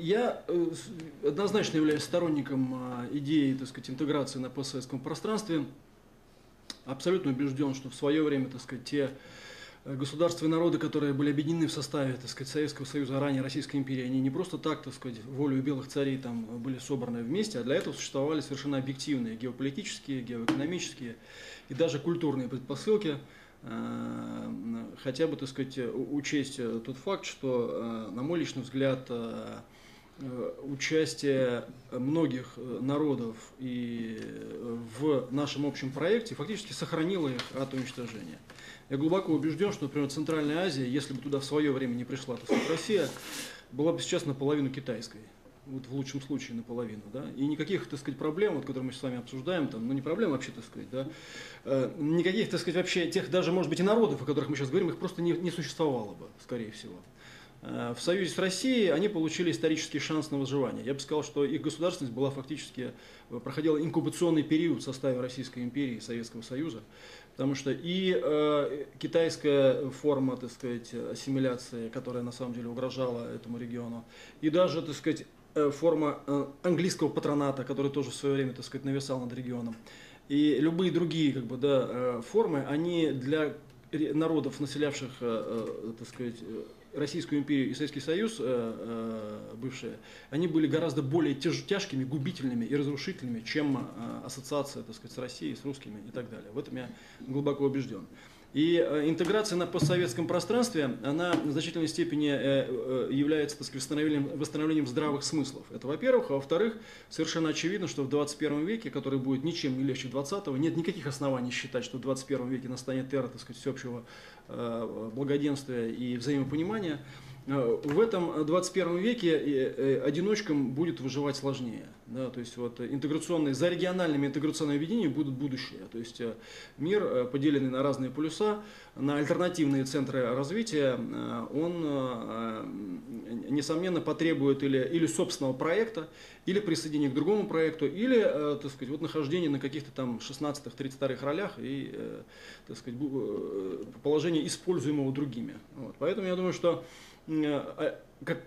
Я однозначно являюсь сторонником идеи, так сказать, интеграции на постсоветском пространстве. Абсолютно убежден, что в свое время, так сказать, те государства и народы, которые были объединены в составе, так сказать, Советского Союза, а ранее Российской империи, они не просто так, так сказать, волею белых царей там были собраны вместе, а для этого существовали совершенно объективные геополитические, геоэкономические и даже культурные предпосылки. Хотя бы, так сказать, учесть тот факт, что, на мой личный взгляд, участие многих народов и в нашем общем проекте фактически сохранило их от уничтожения. Я глубоко убежден, что, например, Центральная Азия, если бы туда в свое время не пришла, так сказать, Россия, была бы сейчас наполовину китайской. Вот в лучшем случае наполовину, да, и никаких, так сказать, проблем, вот, которые мы с вами обсуждаем, там, ну не проблем вообще, так сказать, да, никаких, так сказать, вообще тех даже, может быть, и народов, о которых мы сейчас говорим, их просто не существовало бы, скорее всего. В союзе с Россией они получили исторический шанс на выживание. Я бы сказал, что их государственность была фактически, проходила инкубационный период в составе Российской империи и Советского Союза, потому что и китайская форма, так сказать, ассимиляции, которая на самом деле угрожала этому региону, и даже, так сказать, форма английского патроната, который тоже в свое время, так сказать, нависал над регионом, и любые другие, как бы, да, формы, они для народов, населявших, так сказать, Российскую империю и Советский Союз, бывшие, они были гораздо более тяжкими, губительными и разрушительными, чем ассоциация, так сказать, с Россией, с русскими и так далее. В этом я глубоко убежден. И интеграция на постсоветском пространстве, она в значительной степени является, так сказать, восстановлением здравых смыслов. Это во-первых. А во-вторых, совершенно очевидно, что в 21 веке, который будет ничем не легче 20-го, нет никаких оснований считать, что в 21 веке настанет эра, так сказать, всеобщего благоденствия и взаимопонимания. В этом 21 веке одиночкам будет выживать сложнее. Да, то есть вот за региональными интеграционными объединениями будут будущее. То есть мир, поделенный на разные полюса, на альтернативные центры развития, он, несомненно, потребует или собственного проекта, или присоединения к другому проекту, или, так сказать, вот нахождение на каких-то там 16-32 ролях и, так сказать, положение используемого другими. Вот. Поэтому я думаю, что как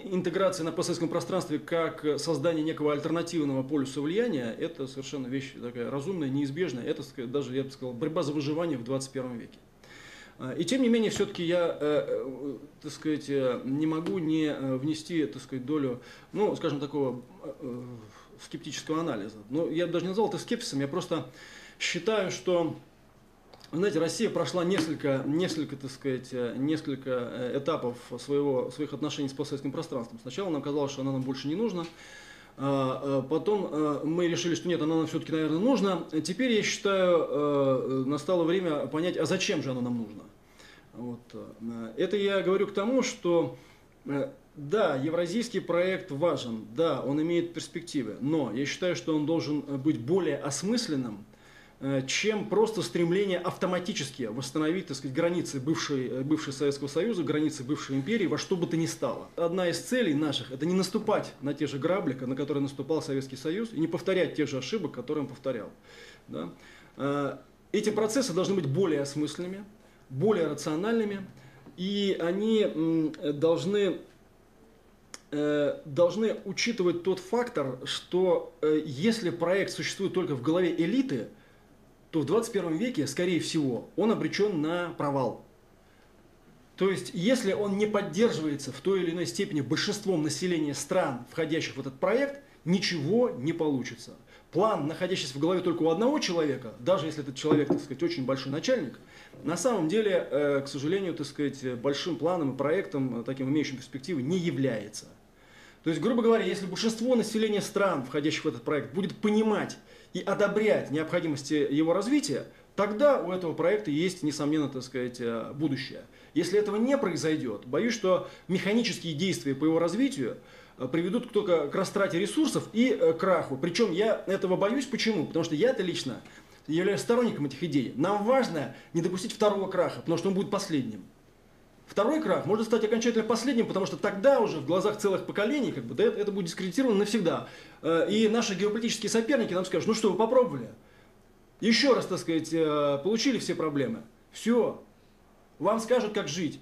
интеграция на постсоветском пространстве как создание некого альтернативного полюса влияния, это совершенно вещь такая разумная, неизбежная. Это даже, я бы сказал, борьба за выживание в 21 веке. И тем не менее, все-таки я, так сказать, не могу не внести, так сказать, долю, ну, скажем, такого скептического анализа. Но я даже не назвал это скепсисом, я просто считаю, что, знаете, Россия прошла несколько этапов своих отношений с постсоветским пространством. Сначала нам казалось, что она нам больше не нужна. Потом мы решили, что нет, оно нам все-таки, наверное, нужно. Теперь, я считаю, настало время понять, а зачем же оно нам нужно. Вот. Это я говорю к тому, что да, евразийский проект важен, да, он имеет перспективы, но я считаю, что он должен быть более осмысленным, чем просто стремление автоматически восстановить, так сказать, границы бывшего Советского Союза, границы бывшей империи во что бы то ни стало. Одна из целей наших – это не наступать на те же грабли, на которые наступал Советский Союз, и не повторять тех же ошибок, которые он повторял. Да? Эти процессы должны быть более осмысленными, более рациональными, и они должны учитывать тот фактор, что если проект существует только в голове элиты, то в 21 веке, скорее всего, он обречен на провал. То есть, если он не поддерживается в той или иной степени большинством населения стран, входящих в этот проект, ничего не получится. План, находящийся в голове только у одного человека, даже если этот человек, так сказать, очень большой начальник, на самом деле, к сожалению, так сказать, большим планом и проектом, таким имеющим перспективы, не является. То есть, грубо говоря, если большинство населения стран, входящих в этот проект, будет понимать и одобрять необходимости его развития, тогда у этого проекта есть, несомненно, так сказать, будущее. Если этого не произойдет, боюсь, что механические действия по его развитию приведут только к растрате ресурсов и краху. Причем я этого боюсь. Почему? Потому что я-то лично являюсь сторонником этих идей. Нам важно не допустить второго краха, потому что он будет последним. Второй крах может стать окончательно последним, потому что тогда уже в глазах целых поколений как бы, да, это будет дискредитировано навсегда. И наши геополитические соперники нам скажут, ну что, вы попробовали? Еще раз, так сказать, получили все проблемы. Все. Вам скажут, как жить.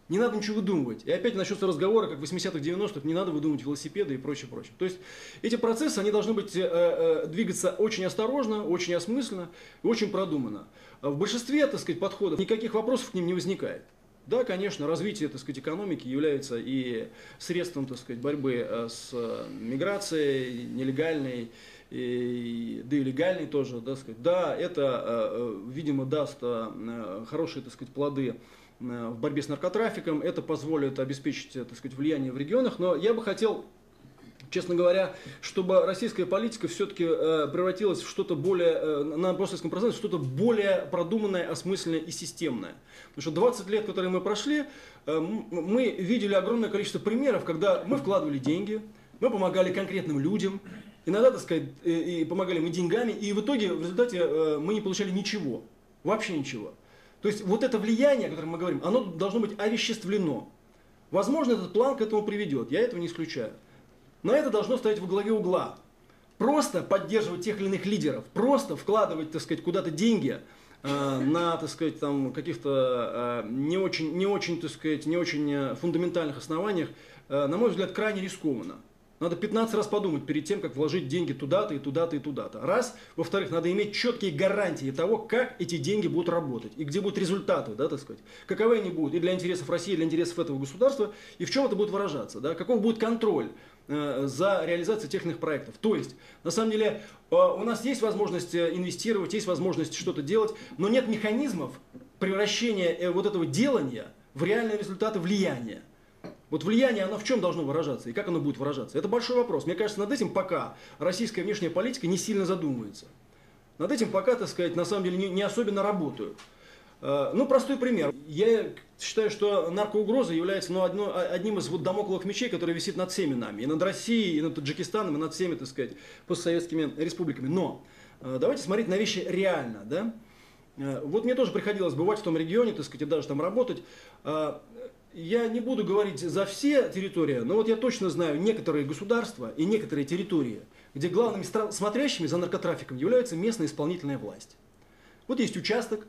Не надо ничего выдумывать. И опять начнется разговор, как в 80-х, 90-х, не надо выдумывать велосипеды и прочее, прочее. То есть эти процессы, они должны быть, двигаться очень осторожно, очень осмысленно и очень продуманно. В большинстве, так сказать, подходов никаких вопросов к ним не возникает. Да, конечно, развитие, так сказать, экономики является и средством, так сказать, борьбы с миграцией нелегальной, да и легальной тоже, да, сказать. Да, это, видимо, даст хорошие, так сказать, плоды в борьбе с наркотрафиком, это позволит обеспечить, так сказать, влияние в регионах, но я бы хотел, честно говоря, чтобы российская политика все-таки превратилась в что-то более, на постсоветском пространстве, что-то более продуманное, осмысленное и системное. Потому что 20 лет, которые мы прошли, мы видели огромное количество примеров, когда мы вкладывали деньги, мы помогали конкретным людям, иногда, так сказать, и помогали мы деньгами, и в итоге, в результате мы не получали ничего, вообще ничего. То есть вот это влияние, о котором мы говорим, оно должно быть овеществлено. Возможно, этот план к этому приведет, я этого не исключаю. Но это должно стоять во главе угла. Просто поддерживать тех или иных лидеров, просто вкладывать, так сказать, куда-то деньги на, так сказать, там каких-то не очень, так сказать, не очень фундаментальных основаниях, на мой взгляд, крайне рискованно. Надо 15 раз подумать перед тем, как вложить деньги туда-то и туда-то и туда-то. Раз. Во-вторых, надо иметь четкие гарантии того, как эти деньги будут работать и где будут результаты, да, так сказать. Каковы они будут и для интересов России, и для интересов этого государства, и в чем это будет выражаться, да, каков будет контроль за реализацией тех или иных проектов. То есть, на самом деле, у нас есть возможность инвестировать, есть возможность что-то делать, но нет механизмов превращения вот этого делания в реальные результаты влияния. Вот влияние, оно в чем должно выражаться и как оно будет выражаться? Это большой вопрос. Мне кажется, над этим пока российская внешняя политика не сильно задумывается. Над этим пока, так сказать, на самом деле не особенно работают. Ну, простой пример. Я считаю, что наркоугроза является одним из вот дамокловых мечей, который висит над всеми нами. И над Россией, и над Таджикистаном, и над всеми, так сказать, постсоветскими республиками. Но давайте смотреть на вещи реально. Да? Вот мне тоже приходилось бывать в том регионе, так сказать, и даже там работать. Я не буду говорить за все территории, но вот я точно знаю некоторые государства и некоторые территории, где главными смотрящими за наркотрафиком является местная исполнительная власть. Вот есть участок,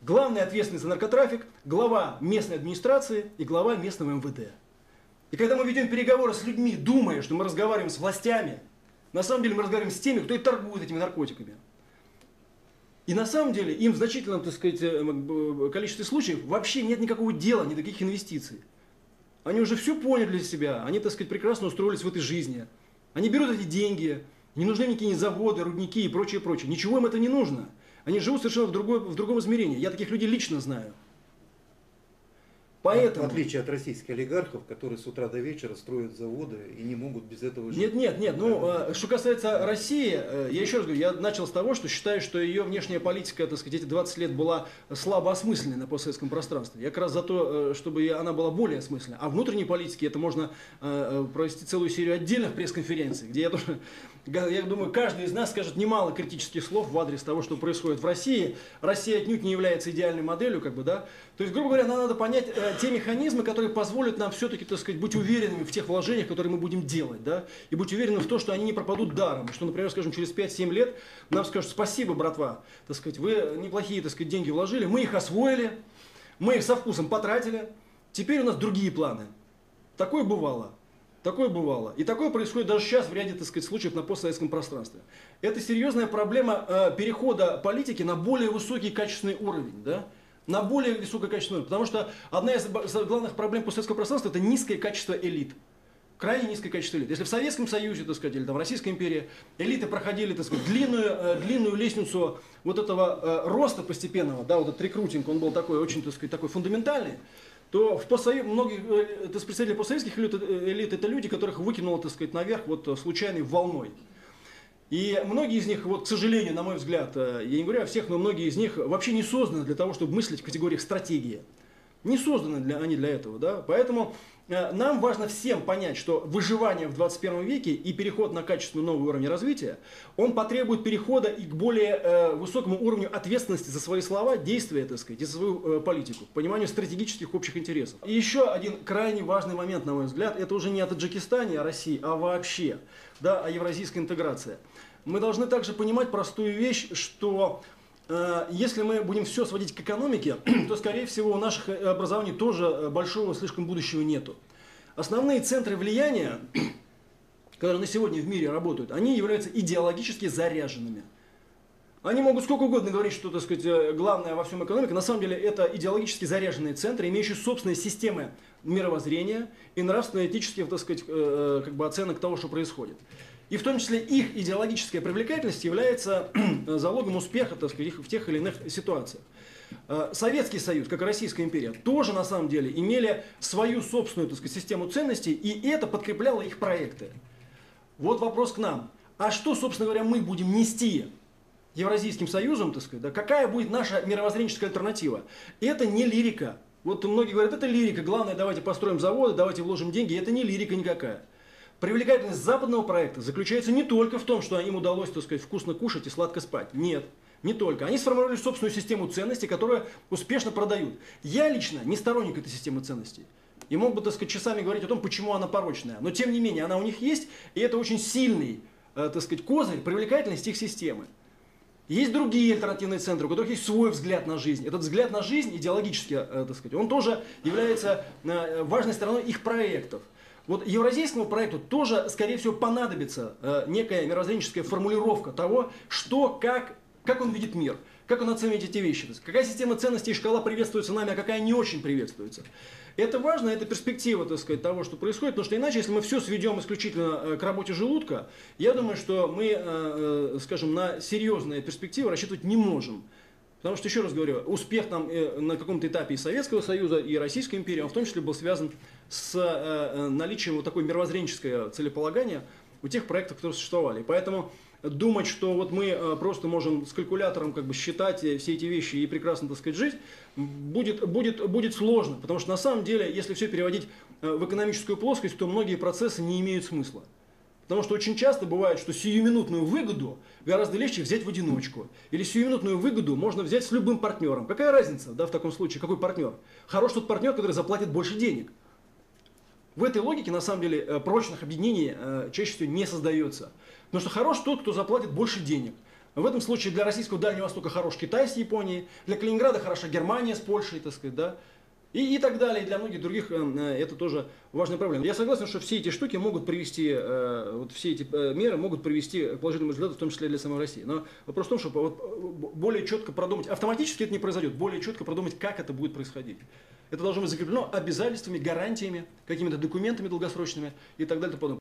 главный ответственный за наркотрафик, глава местной администрации и глава местного МВД. И когда мы ведем переговоры с людьми, думая, что мы разговариваем с властями, на самом деле мы разговариваем с теми, кто и торгует этими наркотиками. И на самом деле им в значительном, так сказать, количестве случаев вообще нет никакого дела, ни до каких инвестиций. Они уже все поняли для себя, они, так сказать, прекрасно устроились в этой жизни. Они берут эти деньги, не нужны никакие заводы, рудники и прочее, прочее. Ничего им это не нужно. Они живут совершенно в другом измерении. Я таких людей лично знаю. Поэтому... В отличие от российских олигархов, которые с утра до вечера строят заводы и не могут без этого жить. Нет. Ну, что касается России, я еще раз говорю, я начал с того, что считаю, что ее внешняя политика, так сказать, эти 20 лет была слабо осмысленной на постсоветском пространстве. Я как раз за то, чтобы она была более осмысленной. А внутренней политике это можно провести целую серию отдельных пресс-конференций, где я тоже, я думаю, каждый из нас скажет немало критических слов в адрес того, что происходит в России. Россия отнюдь не является идеальной моделью, как бы, да. То есть, грубо говоря, нам надо понять те механизмы, которые позволят нам все-таки, так сказать, быть уверенными в тех вложениях, которые мы будем делать, да, и быть уверенными в том, что они не пропадут даром, что, например, скажем, через 5-7 лет нам скажут: спасибо, братва, так сказать, вы неплохие, так сказать, деньги вложили, мы их освоили, мы их со вкусом потратили, теперь у нас другие планы. Такое бывало. Такое бывало. И такое происходит даже сейчас в ряде, так сказать, случаев на постсоветском пространстве. Это серьезная проблема перехода политики на более высокий качественный уровень, да? На более высококачественную, потому что одна из главных проблем постсоветского пространства — это низкое качество элит. Крайне низкое качество элит. Если в Советском Союзе, так сказать, или там в Российской империи элиты проходили, так сказать, длинную лестницу вот этого роста постепенного, да, вот этот рекрутинг, он был такой очень, так сказать, такой фундаментальный, то в многие представители постсоветских элит это люди, которых выкинуло, так сказать, наверх вот случайной волной. И многие из них, вот, к сожалению, на мой взгляд, я не говорю о всех, но многие из них вообще не созданы для того, чтобы мыслить в категориях стратегии. Не созданы они для этого, да? Поэтому нам важно всем понять, что выживание в 21 веке и переход на качественный новый уровень развития, он потребует перехода и к более высокому уровню ответственности за свои слова, действия, так сказать, и за свою политику, к пониманию стратегических общих интересов. И еще один крайне важный момент, на мой взгляд, это уже не о Таджикистане, о России, а вообще, да, о евразийской интеграции. Мы должны также понимать простую вещь, что если мы будем все сводить к экономике, то, скорее всего, у наших образований тоже большого слишком будущего нету. Основные центры влияния, которые на сегодня в мире работают, они являются идеологически заряженными. Они могут сколько угодно говорить, что, так сказать, главное во всем экономике. На самом деле это идеологически заряженные центры, имеющие собственные системы мировоззрения и нравственно-этических, так сказать, как бы оценок того, что происходит. И в том числе их идеологическая привлекательность является залогом успеха, так сказать, в тех или иных ситуациях. Советский Союз, как и Российская империя, тоже на самом деле имели свою собственную, так сказать, систему ценностей, и это подкрепляло их проекты. Вот вопрос к нам. А что, собственно говоря, мы будем нести Евразийским Союзом, так сказать, да, какая будет наша мировоззренческая альтернатива? Это не лирика. Вот многие говорят, это лирика, главное, давайте построим заводы, давайте вложим деньги. Это не лирика никакая. Привлекательность западного проекта заключается не только в том, что им удалось, так сказать, вкусно кушать и сладко спать. Нет, не только. Они сформировали собственную систему ценностей, которую успешно продают. Я лично не сторонник этой системы ценностей. И мог бы, так сказать, часами говорить о том, почему она порочная. Но тем не менее, она у них есть, и это очень сильный, так сказать, козырь привлекательности их системы. Есть другие альтернативные центры, у которых есть свой взгляд на жизнь. Этот взгляд на жизнь идеологически, так сказать, он тоже является важной стороной их проектов. Вот евразийскому проекту тоже, скорее всего, понадобится некая мировоззренческая формулировка того, что, как он видит мир, как он оценивает эти вещи. То есть, какая система ценностей и шкала приветствуется нами, а какая не очень приветствуется. Это важно, это перспектива, так сказать, того, что происходит, потому что иначе, если мы все сведем исключительно к работе желудка, я думаю, что мы, скажем, на серьезные перспективы рассчитывать не можем. Потому что, еще раз говорю, успех там на каком-то этапе и Советского Союза, и Российской империи, он в том числе был связан с наличием вот такой мировоззренческого целеполагания у тех проектов, которые существовали. Поэтому думать, что вот мы просто можем с калькулятором как бы считать все эти вещи и прекрасно, так сказать, жить, будет сложно. Потому что на самом деле, если все переводить в экономическую плоскость, то многие процессы не имеют смысла. Потому что очень часто бывает, что сиюминутную выгоду гораздо легче взять в одиночку. Или сиюминутную выгоду можно взять с любым партнером. Какая разница, да, в таком случае, какой партнер? Хорош тот партнер, который заплатит больше денег. В этой логике, на самом деле, прочных объединений чаще всего не создается. Потому что хорош тот, кто заплатит больше денег. В этом случае для российского Дальнего Востока хорош Китай с Японией, для Калининграда хороша Германия с Польшей, так сказать, да. И так далее, и для многих других это тоже важная проблема. Я согласен, что все эти штуки могут привести, вот все эти меры могут привести к положительному результату, в том числе для самой России. Но вопрос в том, чтобы вот более четко продумать, автоматически это не произойдет, более четко продумать, как это будет происходить. Это должно быть закреплено обязательствами, гарантиями, какими-то документами долгосрочными и так далее.